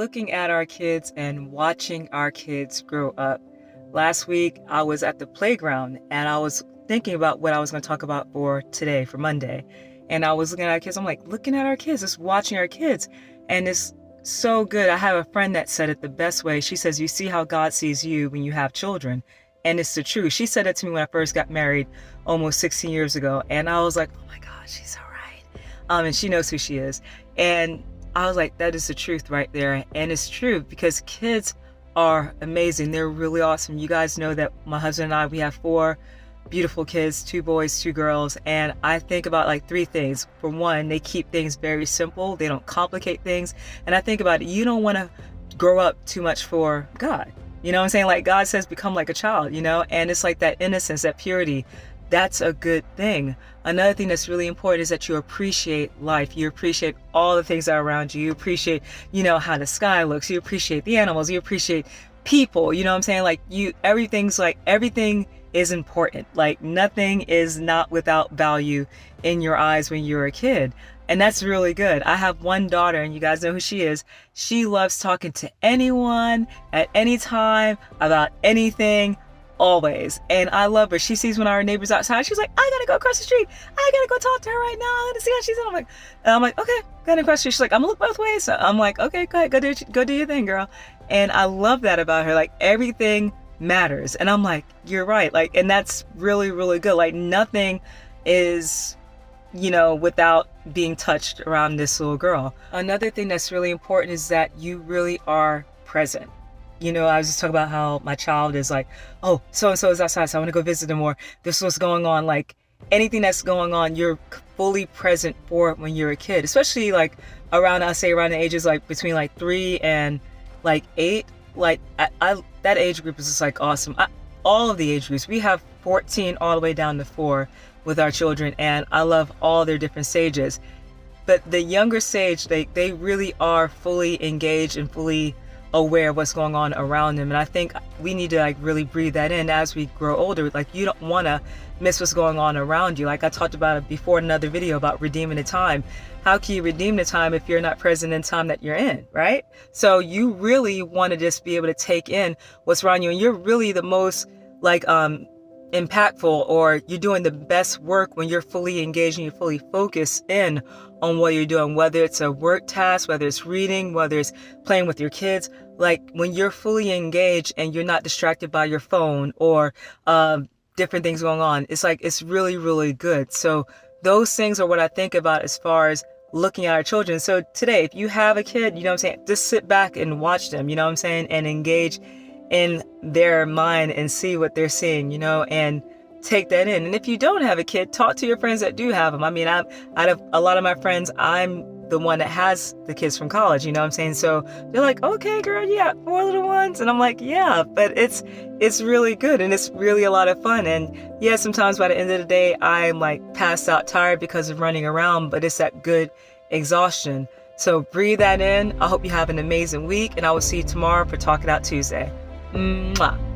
looking at our kids and watching our kids grow up. Last week, I was at the playground and I was thinking about what I was going to talk about for today, for Monday. And I was looking at our kids. I'm like, looking at our kids, just watching our kids. And it's so good. I have a friend that said it the best way. She says, you see how God sees you when you have children. And it's the truth. She said it to me when I first got married almost 16 years ago. And I was like, oh my God, she's so right. And she knows who she is. And I was like, that is the truth right there. And it's true because kids are amazing. They're really awesome. You guys know that my husband and I, we have 4 beautiful kids, 2 boys, 2 girls. And I think about like 3 things. For one, they keep things very simple. They don't complicate things. And I think about it, you don't want to grow up too much for God. You know what I'm saying? Like God says, become like a child, and it's like that innocence, that purity. That's a good thing. Another thing that's really important is that you appreciate life. You appreciate all the things that are around you. You appreciate, how the sky looks. You appreciate the animals. You appreciate people. You know what I'm saying? Like everything is important. Like nothing is not without value in your eyes when you're a kid. And that's really good. I have one daughter, and you guys know who she is. She loves talking to anyone at any time about anything, always. And I love her. She sees one of our neighbors outside. She's like, I gotta go across the street. I gotta go talk to her right now. I gotta see how she's doing. I'm like, okay, gotta across the street. She's like, I'm gonna look both ways. So I'm like, okay, go ahead, go do your thing, girl. And I love that about her. Like everything matters. And I'm like, you're right. Like, and that's really, really good. Like nothing is without being touched around this little girl. Another thing that's really important is that you really are present. I was just talking about how my child is like, oh, so-and-so is outside, so I want to go visit them, or this is what's going on. Like anything that's going on, you're fully present for when you're a kid, especially like around the ages like between like 3 and like 8. Like that age group is just like awesome. All of the age groups, we have 14 all the way down to 4 with our children, and I love all their different stages. But the younger stage, they really are fully engaged and fully aware of what's going on around them. And I think we need to like really breathe that in as we grow older. Like you don't want to miss what's going on around you. Like I talked about it before in another video about redeeming the time. How can you redeem the time if you're not present in time that you're in, right? So you really want to just be able to take in what's around you, and you're really the most like impactful, or you're doing the best work when you're fully engaged and you're fully focused in on what you're doing, whether it's a work task, whether it's reading, whether it's playing with your kids. Like when you're fully engaged and you're not distracted by your phone or different things going on, it's like it's really, really good. So those things are what I think about as far as looking at our children. So today, if you have a kid, just sit back and watch them, and engage in their mind and see what they're seeing, and take that in. And if you don't have a kid, talk to your friends that do have them. I mean, out of a lot of my friends, I'm the one that has the kids from college, So they're like, okay, girl, you got 4 little ones. And I'm like, yeah, but it's really good. And it's really a lot of fun. And yeah, sometimes by the end of the day, I'm like passed out tired because of running around, but it's that good exhaustion. So breathe that in. I hope you have an amazing week, and I will see you tomorrow for Talk It Out Tuesday. Mwah.